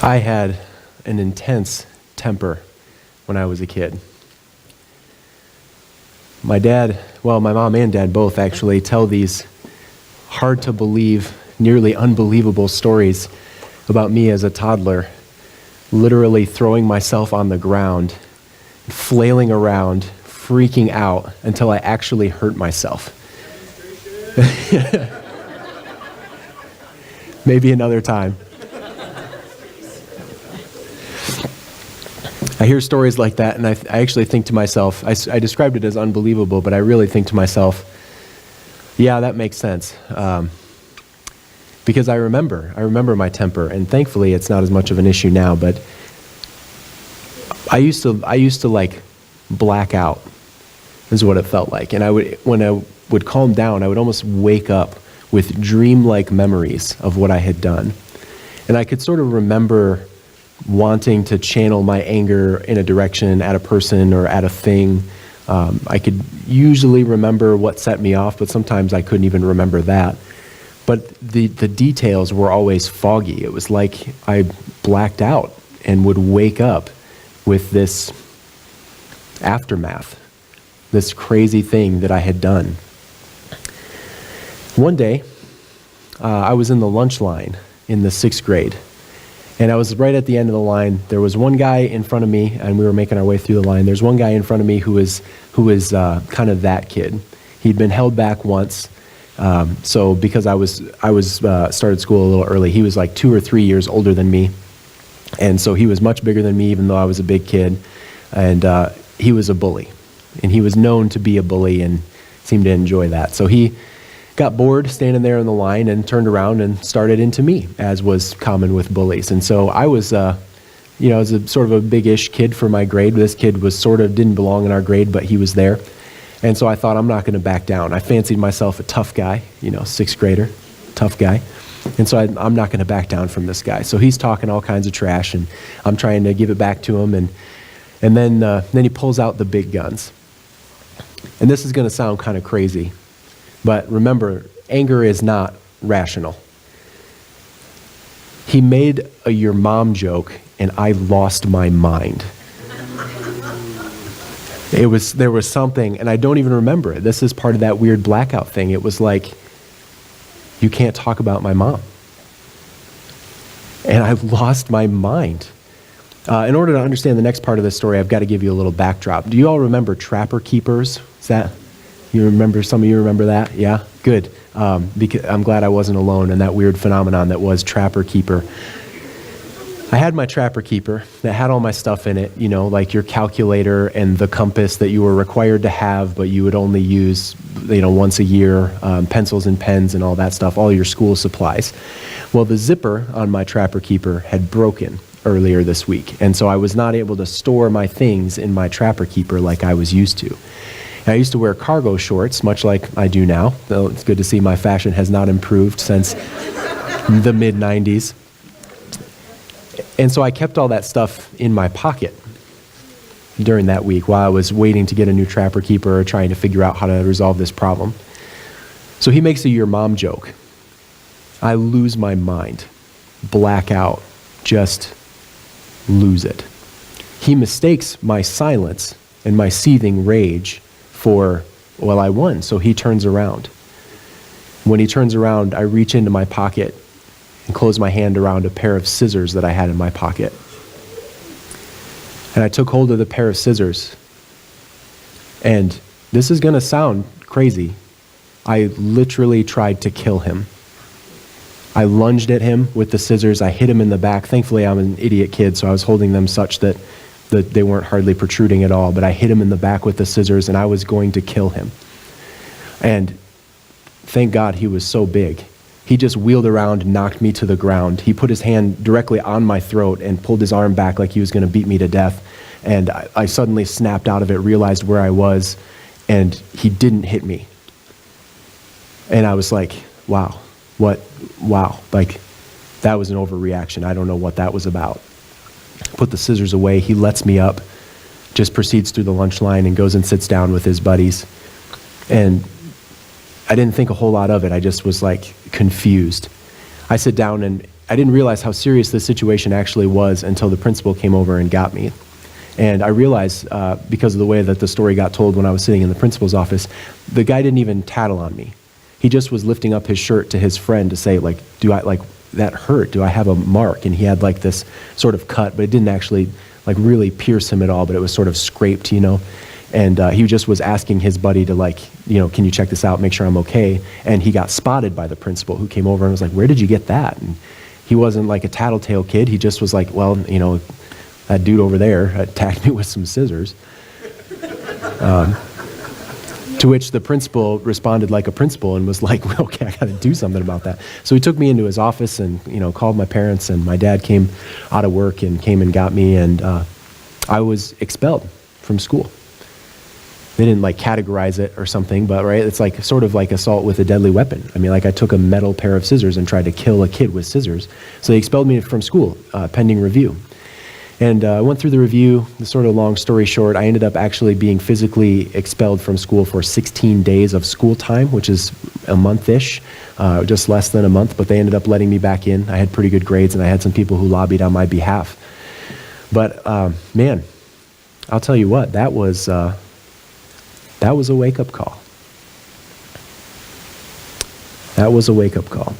I had an intense temper when I was a kid. My mom and dad both actually tell these hard to believe, nearly unbelievable stories about me as a toddler, literally throwing myself on the ground, flailing around, freaking out until I actually hurt myself. Maybe another time. I hear stories like that, and I actually think to myself, I described it as unbelievable, but I really think to myself, yeah, that makes sense. Because I remember my temper, and thankfully it's not as much of an issue now, but I used to like black out, is what it felt like. And when I would calm down, I would almost wake up with dreamlike memories of what I had done. And I could sort of remember wanting to channel my anger in a direction at a person or at a thing. I could usually remember what set me off, but sometimes I couldn't even remember that. But the details were always foggy. It was like I blacked out and would wake up with this aftermath, this crazy thing that I had done. One day, I was in the lunch line in the 6th grade. And I was right at the end of the line. There was one guy in front of me, and we were making our way through the line. There's one guy in front of me who was kind of that kid. He'd been held back once. So because I was started school a little early, he was like 2 or 3 years older than me, and so he was much bigger than me, even though I was a big kid. And he was a bully, and he was known to be a bully and seemed to enjoy that. So he got bored standing there in the line and turned around and started into me, as was common with bullies. And so I was, I was a sort of a big-ish kid for my grade. This kid was didn't belong in our grade, but he was there. And so I thought, I'm not going to back down. I fancied myself a tough guy, 6th grader, tough guy. And so I'm not going to back down from this guy. So he's talking all kinds of trash, and I'm trying to give it back to him. And then he pulls out the big guns. And this is going to sound kind of crazy, but remember, anger is not rational. He made a "your mom" joke, and I lost my mind. There was something, and I don't even remember it. This is part of that weird blackout thing. It was like, you can't talk about my mom. And I lost my mind. In order to understand the next part of this story, I've got to give you a little backdrop. Do you all remember trapper keepers? Some of you remember that? Yeah? Good. Because I'm glad I wasn't alone in that weird phenomenon that was trapper keeper. I had my trapper keeper that had all my stuff in it, like your calculator and the compass that you were required to have, but you would only use, once a year, pencils and pens and all that stuff, all your school supplies. Well, the zipper on my trapper keeper had broken earlier this week, and so I was not able to store my things in my trapper keeper like I was used to. I used to wear cargo shorts, much like I do now, though it's good to see my fashion has not improved since the mid-90s. And so I kept all that stuff in my pocket during that week while I was waiting to get a new trapper keeper or trying to figure out how to resolve this problem. So he makes a "your mom" joke. I lose my mind, black out, just lose it. He mistakes my silence and my seething rage for, I won, so he turns around. When he turns around, I reach into my pocket and close my hand around a pair of scissors that I had in my pocket. And I took hold of the pair of scissors. And this is going to sound crazy. I literally tried to kill him. I lunged at him with the scissors. I hit him in the back. Thankfully, I'm an idiot kid, so I was holding them such that they weren't hardly protruding at all. But I hit him in the back with the scissors, and I was going to kill him. And thank God he was so big. He just wheeled around and knocked me to the ground. He put his hand directly on my throat and pulled his arm back like he was going to beat me to death. And I suddenly snapped out of it, realized where I was, and he didn't hit me. And I was like, wow, like that was an overreaction. I don't know what that was about. Put the scissors away. He lets me up, just proceeds through the lunch line and goes and sits down with his buddies. And I didn't think a whole lot of it. I just was like confused. I sit down and I didn't realize how serious this situation actually was until the principal came over and got me. And I realized, because of the way that the story got told when I was sitting in the principal's office, the guy didn't even tattle on me. He just was lifting up his shirt to his friend to say, like, do I, like, that hurt? Do I have a mark? And he had like this sort of cut, but it didn't actually like really pierce him at all, but it was sort of scraped, you know? And he just was asking his buddy to, like, you know, can you check this out, make sure I'm okay? And he got spotted by the principal, who came over and was like, where did you get that? And he wasn't like a tattletale kid. He just was like, well, you know, that dude over there attacked me with some scissors. To which the principal responded like a principal and was like, well, okay, I got to do something about that. So he took me into his office and, you know, called my parents, and my dad came out of work and came and got me, and I was expelled from school. They didn't like categorize it or something, but right, it's like sort of like assault with a deadly weapon. I mean, like I took a metal pair of scissors and tried to kill a kid with scissors. So they expelled me from school, pending review. And I went through the review. The sort of long story short, I ended up actually being physically expelled from school for 16 days of school time, which is a month-ish, just less than a month, but they ended up letting me back in. I had pretty good grades, and I had some people who lobbied on my behalf. But man, I'll tell you what, that was a wake-up call. That was a wake-up call.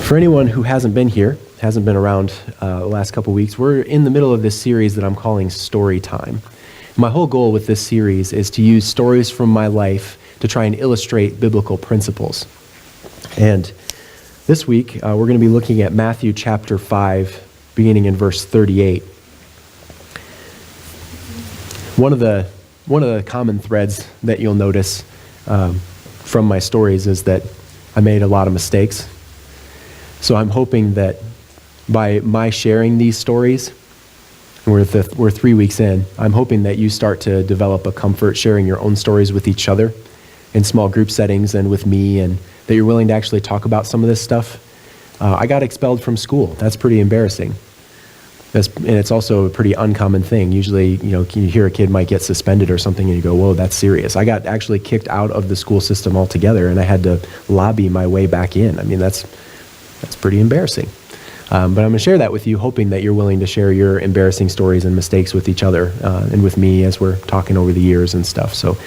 For anyone who hasn't been here, hasn't been around the last couple weeks, we're in the middle of this series that I'm calling Story Time. My whole goal with this series is to use stories from my life to try and illustrate biblical principles. And this week, we're going to be looking at Matthew chapter 5, beginning in verse 38. One of the common threads that you'll notice from my stories is that I made a lot of mistakes. So I'm hoping that by my sharing these stories, we're 3 weeks in, I'm hoping that you start to develop a comfort sharing your own stories with each other in small group settings and with me, and that you're willing to actually talk about some of this stuff. I got expelled from school. That's pretty embarrassing. And it's also a pretty uncommon thing. Usually, you know, you hear a kid might get suspended or something and you go, whoa, that's serious. I got actually kicked out of the school system altogether, and I had to lobby my way back in. I mean, that's pretty embarrassing. But I'm going to share that with you, hoping that you're willing to share your embarrassing stories and mistakes with each other and with me as we're talking over the years and stuff. So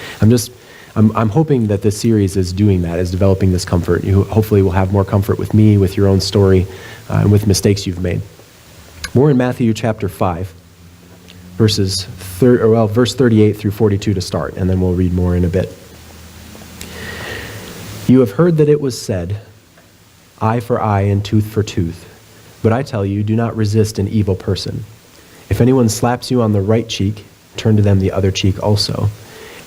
I'm hoping that this series is doing that, is developing this comfort. You hopefully will have more comfort with me, with your own story, and with mistakes you've made. We're in Matthew chapter 5, verse 38 through 42 to start, and then we'll read more in a bit. You have heard that it was said, eye for eye and tooth for tooth. But I tell you, do not resist an evil person. If anyone slaps you on the right cheek, turn to them the other cheek also.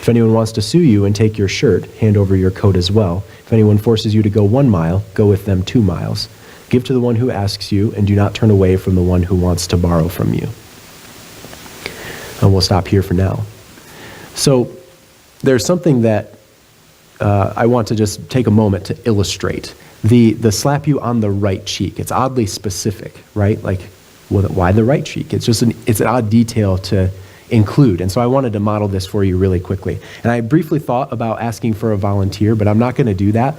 If anyone wants to sue you and take your shirt, hand over your coat as well. If anyone forces you to go 1 mile, go with them 2 miles. Give to the one who asks you, and do not turn away from the one who wants to borrow from you. And we'll stop here for now. So there's something that I want to just take a moment to illustrate. The slap you on the right cheek, it's oddly specific, right? Like, well, why the right cheek? It's just it's an odd detail to include. And so I wanted to model this for you really quickly. And I briefly thought about asking for a volunteer, but I'm not going to do that.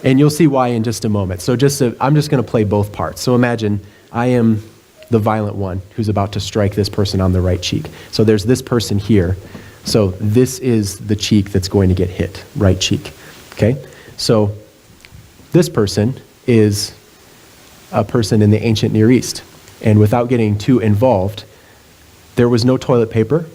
And you'll see why in just a moment. So I'm just going to play both parts. So imagine I am the violent one who's about to strike this person on the right cheek. So there's this person here. So this is the cheek that's going to get hit, right cheek. Okay? So this person is a person in the ancient Near East. And without getting too involved, there was no toilet paper.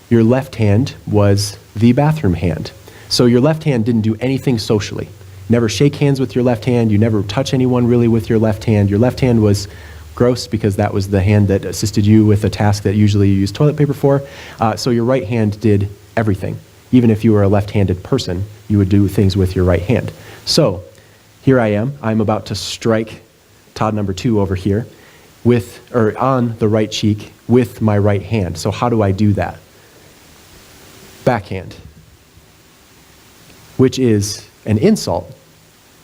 Your left hand was the bathroom hand. So your left hand didn't do anything socially. Never shake hands with your left hand. You never touch anyone really with your left hand. Your left hand was gross because that was the hand that assisted you with a task that usually you use toilet paper for. So your right hand did everything. Even if you were a left-handed person, you would do things with your right hand. So here I am. I'm about to strike Todd number 2 over here on the right cheek with my right hand. So how do I do that? Backhand, which is an insult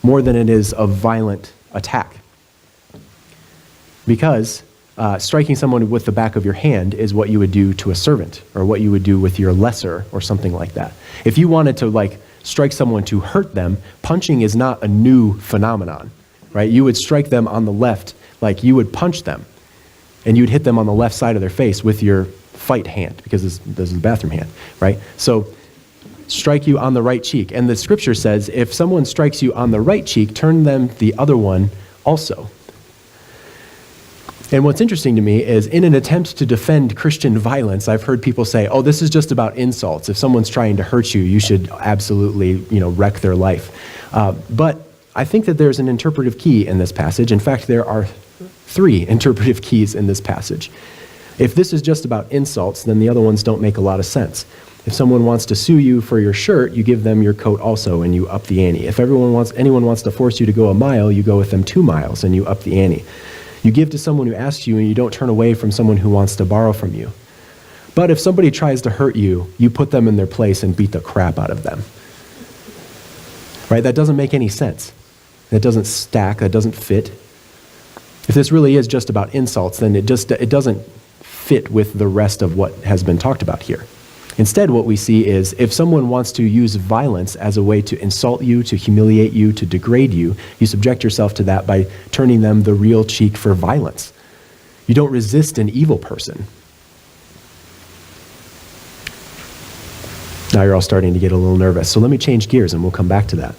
more than it is a violent attack. Because striking someone with the back of your hand is what you would do to a servant, or what you would do with your lesser, or something like that. If you wanted to strike someone to hurt them, punching is not a new phenomenon, right? You would strike them on the left, like you would punch them, and you'd hit them on the left side of their face with your fight hand, because this is the bathroom hand, right? So strike you on the right cheek. And the scripture says, if someone strikes you on the right cheek, turn them the other one also. And what's interesting to me is, in an attempt to defend Christian violence, I've heard people say, oh, this is just about insults. If someone's trying to hurt you, you should absolutely, wreck their life. But I think that there's an interpretive key in this passage. In fact, there are 3 interpretive keys in this passage. If this is just about insults, then the other ones don't make a lot of sense. If someone wants to sue you for your shirt, you give them your coat also, and you up the ante. If anyone wants to force you to go a mile, you go with them 2 miles, and you up the ante. You give to someone who asks you, and you don't turn away from someone who wants to borrow from you. But if somebody tries to hurt you, you put them in their place and beat the crap out of them. Right? That doesn't make any sense. That doesn't stack. That doesn't fit. If this really is just about insults, then it doesn't fit with the rest of what has been talked about here. Instead, what we see is, if someone wants to use violence as a way to insult you, to humiliate you, to degrade you, you subject yourself to that by turning them the real cheek for violence. You don't resist an evil person. Now you're all starting to get a little nervous, so let me change gears and we'll come back to that.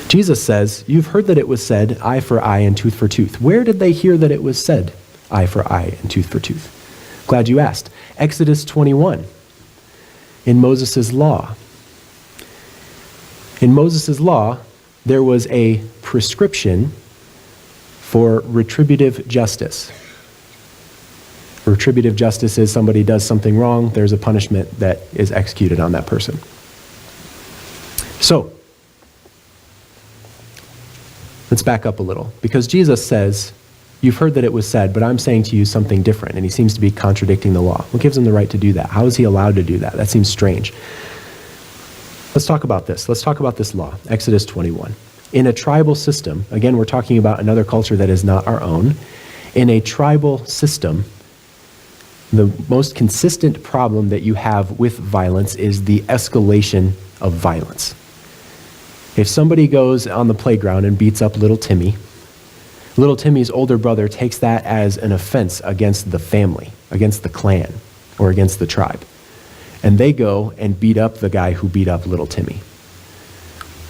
Jesus says, you've heard that it was said, eye for eye and tooth for tooth. Where did they hear that it was said, eye for eye and tooth for tooth? Glad you asked. Exodus 21, in Moses' law. In Moses' law, there was a prescription for retributive justice. Retributive justice is somebody does something wrong, there's a punishment that is executed on that person. So, let's back up a little, because Jesus says, you've heard that it was said, but I'm saying to you something different, and he seems to be contradicting the law. What gives him the right to do that? How is he allowed to do that? That seems strange. Let's talk about this. Let's talk about this law, Exodus 21. In a tribal system, again, we're talking about another culture that is not our own. In a tribal system, the most consistent problem that you have with violence is the escalation of violence. If somebody goes on the playground and beats up little Timmy, little Timmy's older brother takes that as an offense against the family, against the clan, or against the tribe. And they go and beat up the guy who beat up little Timmy.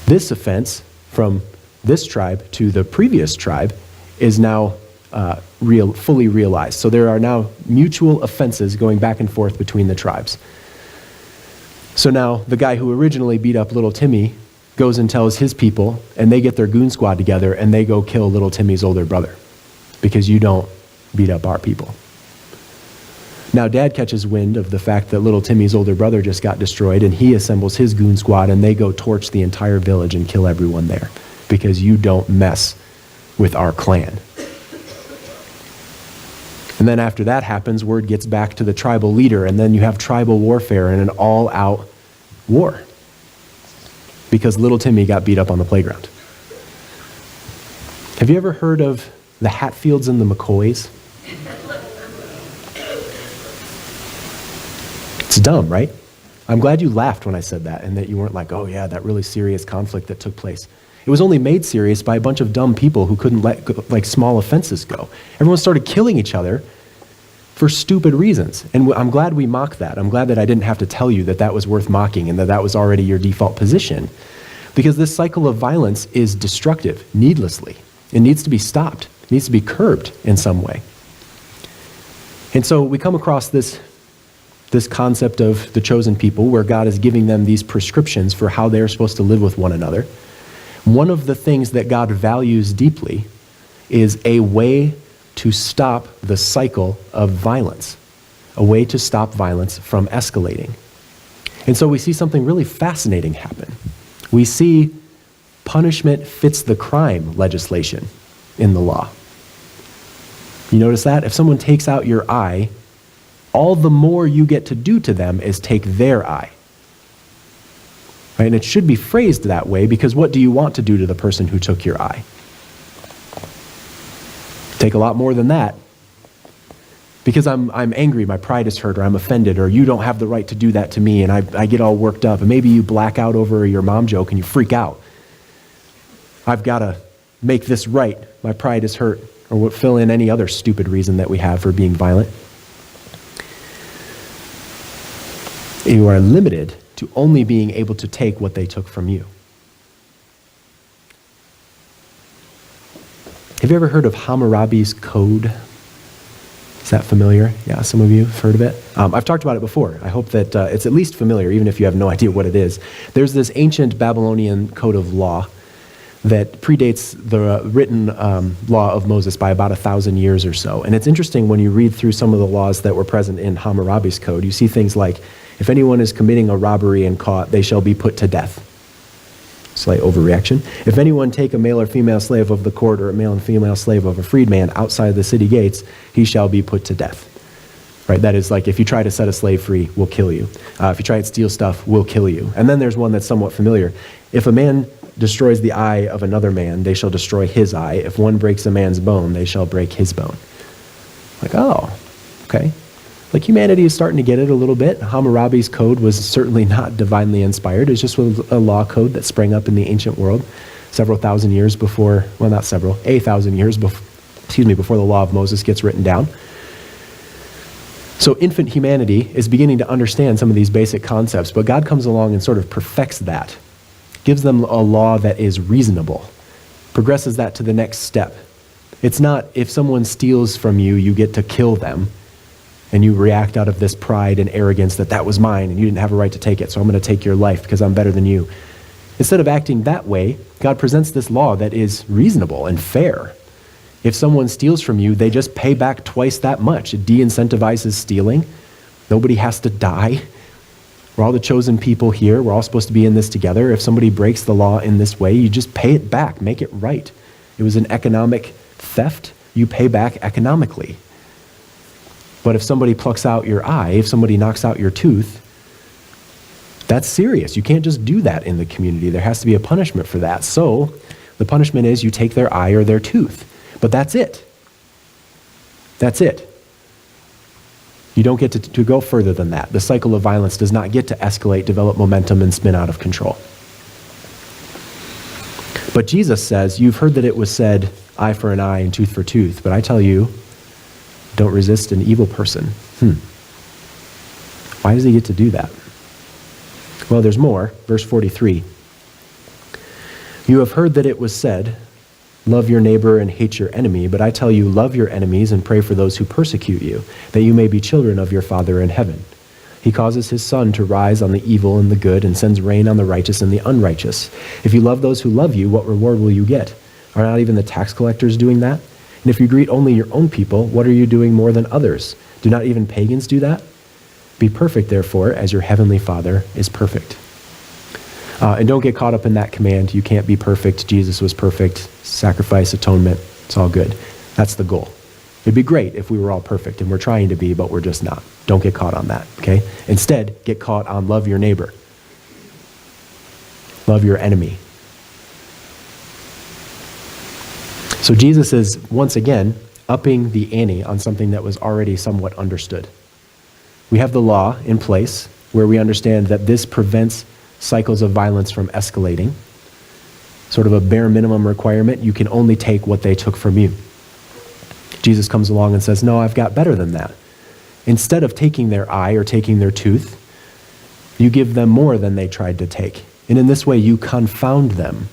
This offense from this tribe to the previous tribe is now fully realized. So there are now mutual offenses going back and forth between the tribes. So now the guy who originally beat up little Timmy goes and tells his people, and they get their goon squad together, and they go kill little Timmy's older brother, because you don't beat up our people. Now dad catches wind of the fact that little Timmy's older brother just got destroyed, and he assembles his goon squad, and they go torch the entire village and kill everyone there, because you don't mess with our clan. And then after that happens, word gets back to the tribal leader, and then you have tribal warfare and an all-out war, because little Timmy got beat up on the playground. Have you ever heard of the Hatfields and the McCoys? It's dumb, right? I'm glad you laughed when I said that, and that you weren't like, oh yeah, that really serious conflict that took place. It was only made serious by a bunch of dumb people who couldn't let small offenses go. Everyone started killing each other for stupid reasons. And I'm glad we mocked that. I'm glad that I didn't have to tell you that that was worth mocking and that that was already your default position. Because this cycle of violence is destructive, needlessly. It needs to be stopped. It needs to be curbed in some way. And so we come across this concept of the chosen people, where God is giving them these prescriptions for how they're supposed to live with one another. One of the things that God values deeply is a way to stop the cycle of violence, a way to stop violence from escalating. And so we see something really fascinating happen. We see punishment fits the crime legislation in the law. You notice that? If someone takes out your eye, all the more you get to do to them is take their eye. Right? And it should be phrased that way, because what do you want to do to the person who took your eye? Take a lot more than that. because I'm angry, my pride is hurt, or I'm offended, or you don't have the right to do that to me, and I get all worked up, and maybe you black out over your mom joke and you freak out. I've got to make this right. My pride is hurt, or we'll fill in any other stupid reason that we have for being violent. You are limited to only being able to take what they took from you. Have you ever heard of Hammurabi's Code? Is that familiar? Yeah, some of you have heard of it. I've talked about it before. I hope that it's at least familiar, even if you have no idea what it is. There's this ancient Babylonian code of law that predates the written law of Moses by about 1,000 years or so. And it's interesting when you read through some of the laws that were present in Hammurabi's code, you see things like, if anyone is committing a robbery and caught, they shall be put to death. Slight overreaction. If anyone take a male or female slave of the court or a male and female slave of a freedman outside the city gates, he shall be put to death. Right? That is like, if you try to set a slave free, we'll kill you. If you try to steal stuff, we'll kill you. And then there's one that's somewhat familiar. If a man destroys the eye of another man, they shall destroy his eye. If one breaks a man's bone, they shall break his bone. Like, oh, okay. Like, humanity is starting to get it a little bit. Hammurabi's code was certainly not divinely inspired. It's just a law code that sprang up in the ancient world several thousand years before, well, not several, 1,000 years before the law of Moses gets written down. So infant humanity is beginning to understand some of these basic concepts, but God comes along and sort of perfects that, gives them a law that is reasonable, progresses that to the next step. It's not, if someone steals from you, you get to kill them, and you react out of this pride and arrogance that was mine and you didn't have a right to take it, so I'm going to take your life because I'm better than you. Instead of acting that way, God presents this law that is reasonable and fair. If someone steals from you, they just pay back twice that much. It de-incentivizes stealing. Nobody has to die. We're all the chosen people here. We're all supposed to be in this together. If somebody breaks the law in this way, you just pay it back, make it right. It was an economic theft. You pay back economically. But if somebody plucks out your eye, if somebody knocks out your tooth, that's serious. You can't just do that in the community. There has to be a punishment for that. So the punishment is you take their eye or their tooth. But that's it. That's it. You don't get to go further than that. The cycle of violence does not get to escalate, develop momentum, and spin out of control. But Jesus says, you've heard that it was said, eye for an eye and tooth for tooth. But I tell you, don't resist an evil person. Why does he get to do that? Well, there's more. Verse 43. You have heard that it was said, love your neighbor and hate your enemy, but I tell you, love your enemies and pray for those who persecute you, that you may be children of your Father in heaven. He causes his sun to rise on the evil and the good and sends rain on the righteous and the unrighteous. If you love those who love you, what reward will you get? Are not even the tax collectors doing that? And if you greet only your own people, what are you doing more than others? Do not even pagans do that? Be perfect, therefore, as your heavenly Father is perfect. And don't get caught up in that command. You can't be perfect. Jesus was perfect. Sacrifice, atonement, it's all good. That's the goal. It'd be great if we were all perfect, and we're trying to be, but we're just not. Don't get caught on that, okay? Instead, get caught on love your neighbor. Love your enemy. So Jesus is, once again, upping the ante on something that was already somewhat understood. We have the law in place where we understand that this prevents cycles of violence from escalating. Sort of a bare minimum requirement. You can only take what they took from you. Jesus comes along and says, no, I've got better than that. Instead of taking their eye or taking their tooth, you give them more than they tried to take. And in this way, you confound them.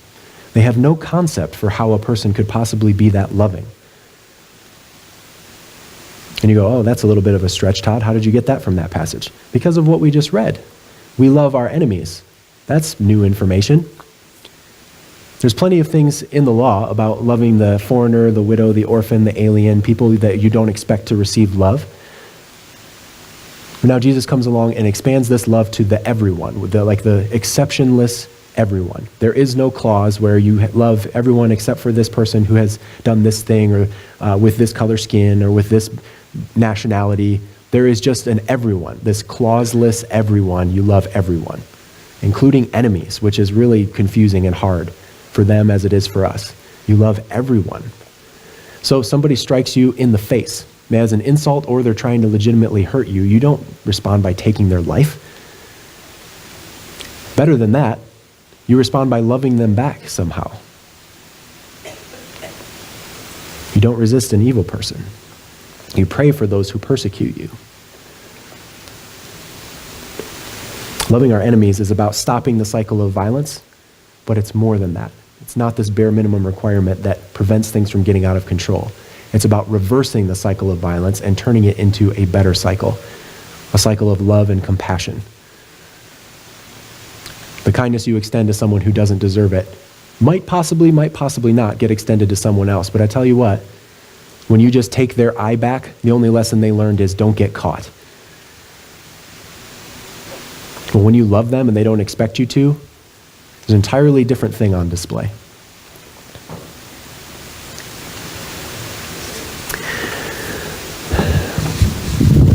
They have no concept for how a person could possibly be that loving. And you go, oh, that's a little bit of a stretch, Todd. How did you get that from that passage? Because of what we just read. We love our enemies. That's new information. There's plenty of things in the law about loving the foreigner, the widow, the orphan, the alien, people that you don't expect to receive love. But now Jesus comes along and expands this love to the everyone, the exceptionless everyone. There is no clause where you love everyone except for this person who has done this thing or with this color skin or with this nationality. There is just an everyone, this clauseless everyone. You love everyone, including enemies, which is really confusing and hard for them as it is for us. You love everyone. So if somebody strikes you in the face, as an insult or they're trying to legitimately hurt you, you don't respond by taking their life. Better than that, you respond by loving them back somehow. You don't resist an evil person. You pray for those who persecute you. Loving our enemies is about stopping the cycle of violence, but it's more than that. It's not this bare minimum requirement that prevents things from getting out of control. It's about reversing the cycle of violence and turning it into a better cycle, a cycle of love and compassion. The kindness you extend to someone who doesn't deserve it might possibly not get extended to someone else. But I tell you what, when you just take their eye back, the only lesson they learned is don't get caught. But when you love them and they don't expect you to, there's an entirely different thing on display.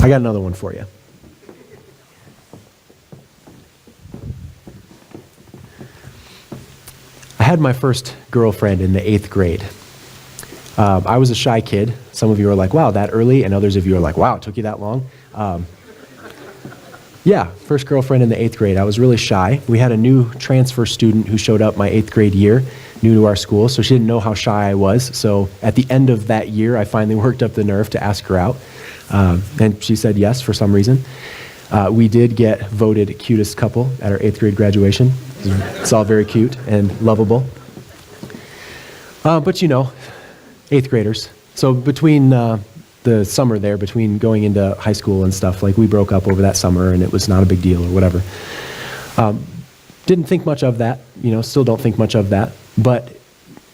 I got another one for you. I had my first girlfriend in the 8th grade. I was a shy kid. Some of you are like, wow, that early, and others of you are like, wow, it took you that long. Yeah, first girlfriend in the 8th grade. I was really shy. We had a new transfer student who showed up my 8th grade year, new to our school, so she didn't know how shy I was. So at the end of that year, I finally worked up the nerve to ask her out. And she said yes for some reason. We did get voted cutest couple at our 8th grade graduation. It's all very cute and lovable. But 8th graders. So between the summer there, between going into high school and stuff, like we broke up over that summer and it was not a big deal or whatever. Didn't think much of that, still don't think much of that. But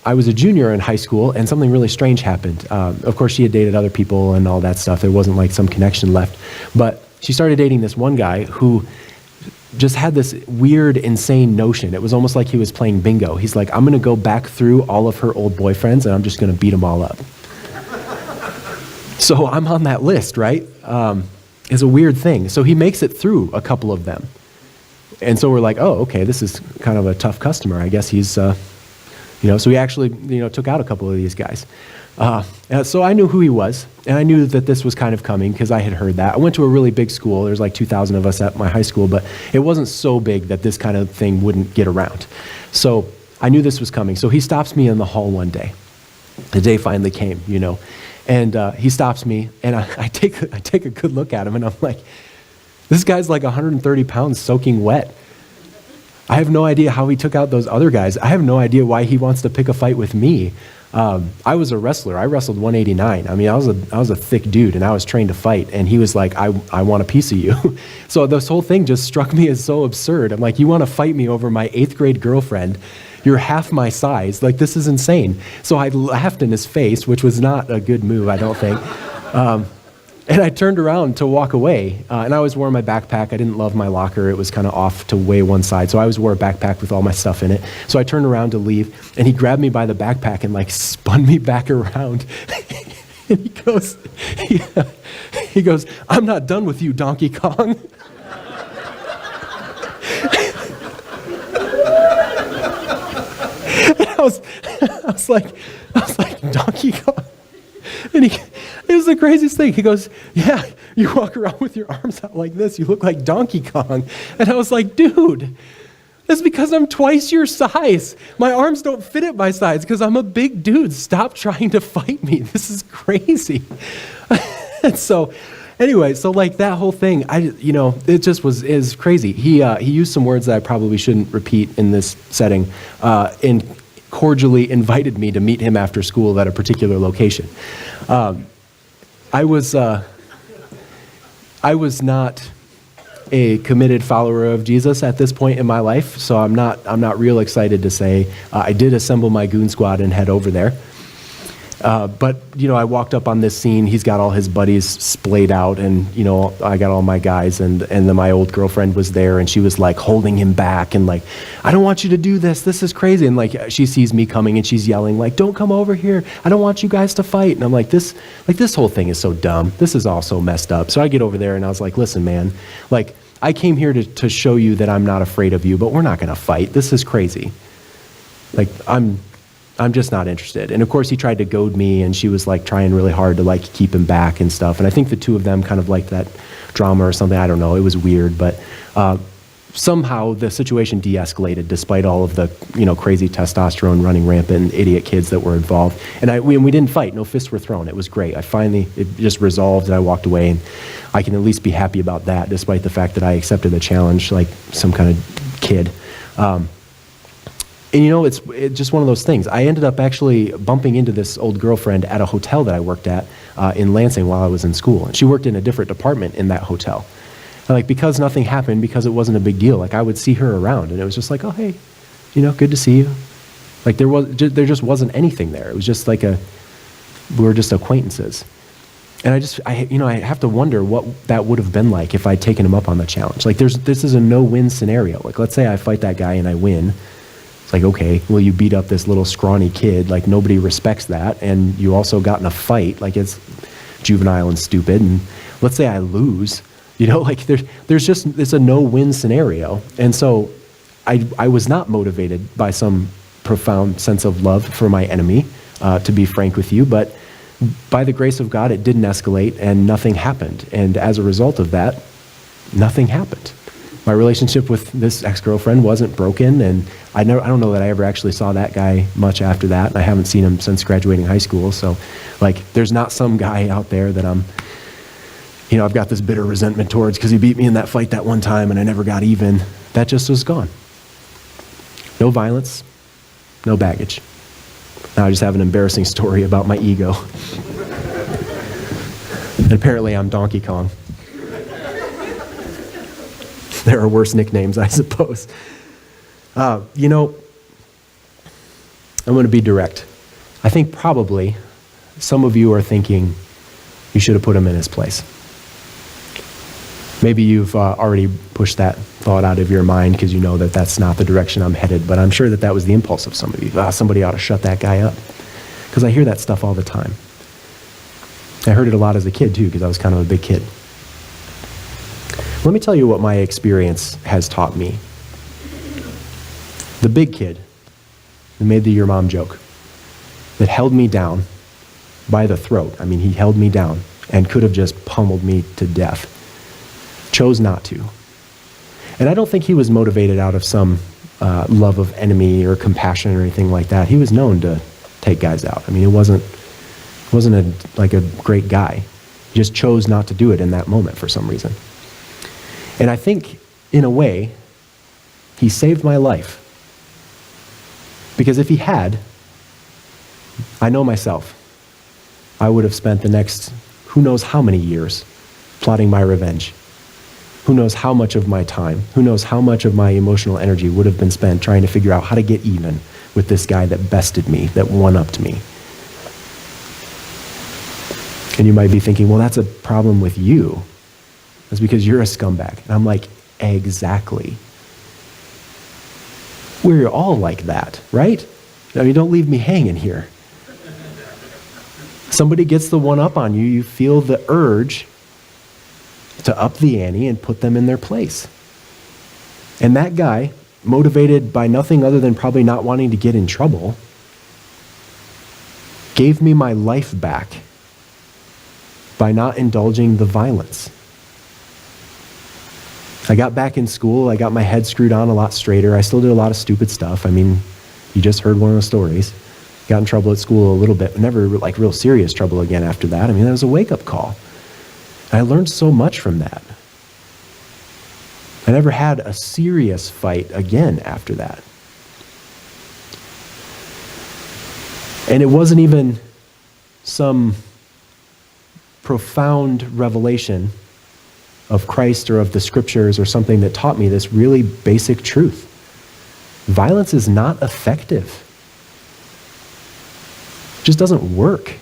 I was a junior in high school and something really strange happened. Of course, she had dated other people and all that stuff. There wasn't like some connection left. But she started dating this one guy who just had this weird, insane notion. It was almost like he was playing bingo. He's like, I'm going to go back through all of her old boyfriends and I'm just going to beat them all up. So I'm on that list, right? It's a weird thing. So he makes it through a couple of them. And so we're like, oh, okay, this is kind of a tough customer. I guess he's, so we actually, took out a couple of these guys. So I knew who he was, and I knew that this was kind of coming because I had heard that. I went to a really big school. There's like 2,000 of us at my high school, but it wasn't so big that this kind of thing wouldn't get around. So I knew this was coming. So he stops me in the hall one day. The day finally came, and he stops me, and I take a good look at him, and I'm like, this guy's like 130 pounds soaking wet. I have no idea how he took out those other guys. I have no idea why he wants to pick a fight with me. I was a wrestler. I wrestled 189. I mean, I was a thick dude, and I was trained to fight. And he was like, I want a piece of you. So this whole thing just struck me as so absurd. I'm like, you want to fight me over my 8th grade girlfriend? You're half my size. Like, this is insane. So I laughed in his face, which was not a good move, I don't think. And I turned around to walk away, and I always wore my backpack. I didn't love my locker. It was kind of off to way one side, so I always wore a backpack with all my stuff in it. So I turned around to leave, and he grabbed me by the backpack and like spun me back around. And he goes, I'm not done with you, Donkey Kong. And I was like, Donkey Kong? And it was the craziest thing. He goes, yeah, you walk around with your arms out like this. You look like Donkey Kong. And I was like, dude, that's because I'm twice your size. My arms don't fit at my size because I'm a big dude. Stop trying to fight me. This is crazy. And so anyway, so like that whole thing, it just is crazy. He used some words that I probably shouldn't repeat in this setting, and cordially invited me to meet him after school at a particular location. I was not a committed follower of Jesus at this point in my life, so I'm not real excited to say I did assemble my goon squad and head over there. But I walked up on this scene. He's got all his buddies splayed out, and I got all my guys, and then my old girlfriend was there, and she was like holding him back and like, I don't want you to do this. This is crazy. And like she sees me coming and she's yelling like, don't come over here. I don't want you guys to fight. And I'm like, this whole thing is so dumb. This is all so messed up. So I get over there and I was like, listen, man, like I came here to show you that I'm not afraid of you, but we're not going to fight. This is crazy. Like I'm I'm just not interested. And of course he tried to goad me, and she was like trying really hard to like keep him back and stuff. And I think the two of them kind of liked that drama or something. I don't know. It was weird, but somehow the situation de-escalated despite all of the, crazy testosterone running rampant, idiot kids that were involved. And we didn't fight. No fists were thrown. It was great. It just resolved, and I walked away, and I can at least be happy about that, despite the fact that I accepted the challenge like some kind of kid. And it's just one of those things. I ended up actually bumping into this old girlfriend at a hotel that I worked at in Lansing while I was in school. And she worked in a different department in that hotel. And because nothing happened, because it wasn't a big deal, I would see her around, and it was just like, oh, hey, good to see you. There just wasn't anything there. It was just we were just acquaintances. And I have to wonder what that would have been like if I'd taken him up on the challenge. This is a no-win scenario. Let's say I fight that guy and I win. It's like, okay, well, you beat up this little scrawny kid. Nobody respects that. And you also got in a fight. It's juvenile and stupid. And let's say I lose. It's a no-win scenario. And so I was not motivated by some profound sense of love for my enemy, to be frank with you. But by the grace of God, it didn't escalate and nothing happened. And as a result of that, nothing happened. My relationship with this ex-girlfriend wasn't broken, and I don't know that I ever actually saw that guy much after that, and I haven't seen him since graduating high school. So, there's not some guy out there that I've got this bitter resentment towards because he beat me in that fight that one time and I never got even. That just was gone. No violence, no baggage. Now I just have an embarrassing story about my ego. And apparently I'm Donkey Kong. There are worse nicknames, I suppose. I'm going to be direct. I think probably some of you are thinking you should have put him in his place. Maybe you've already pushed that thought out of your mind because you know that that's not the direction I'm headed, but I'm sure that was the impulse of some of you. Somebody ought to shut that guy up. Because I hear that stuff all the time. I heard it a lot as a kid too, because I was kind of a big kid. Let me tell you what my experience has taught me. The big kid that made the your mom joke, that held me down by the throat. He held me down and could have just pummeled me to death. Chose not to. And I don't think he was motivated out of some love of enemy or compassion or anything like that. He was known to take guys out. It wasn't a great guy. He just chose not to do it in that moment for some reason. And I think, in a way, he saved my life. Because if he had, I know myself, I would have spent the next who knows how many years plotting my revenge. Who knows how much of my time, who knows how much of my emotional energy would have been spent trying to figure out how to get even with this guy that bested me, that one-upped me. And you might be thinking, well, that's a problem with you. That's because you're a scumbag. And I'm like, exactly. We're all like that, right? Don't leave me hanging here. Somebody gets the one-up on you, you feel the urge to up the ante and put them in their place. And that guy, motivated by nothing other than probably not wanting to get in trouble, gave me my life back by not indulging the violence. I got back in school, I got my head screwed on a lot straighter. I still did a lot of stupid stuff. You just heard one of the stories. Got in trouble at school a little bit, but never real serious trouble again after that. That was a wake-up call. I learned so much from that. I never had a serious fight again after that. And it wasn't even some profound revelation of Christ or of the scriptures or something that taught me this really basic truth. Violence is not effective. It just doesn't work.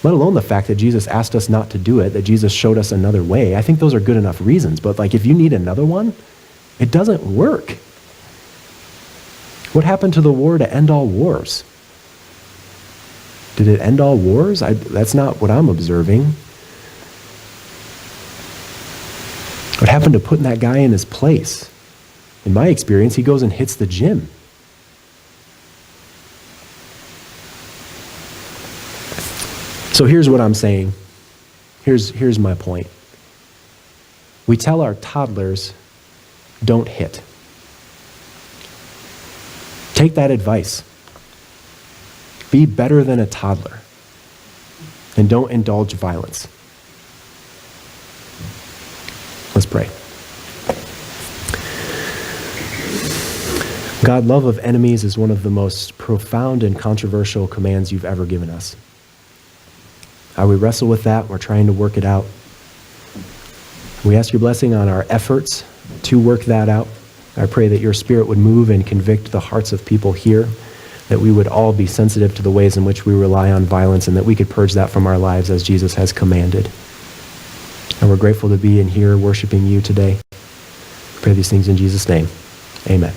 Let alone the fact that Jesus asked us not to do it, that Jesus showed us another way. I think those are good enough reasons, but if you need another one, it doesn't work. What happened to the war to end all wars? Did it end all wars? That's not what I'm observing. What happened to putting that guy in his place? In my experience, he goes and hits the gym. So here's what I'm saying. Here's my point. We tell our toddlers, don't hit. Take that advice. Be better than a toddler. And don't indulge violence. Let's pray. God, love of enemies is one of the most profound and controversial commands you've ever given us. We wrestle with that. We're trying to work it out. We ask your blessing on our efforts to work that out. I pray that your Spirit would move and convict the hearts of people here, that we would all be sensitive to the ways in which we rely on violence, and that we could purge that from our lives as Jesus has commanded. And we're grateful to be in here worshiping you today. I pray these things in Jesus' name. Amen.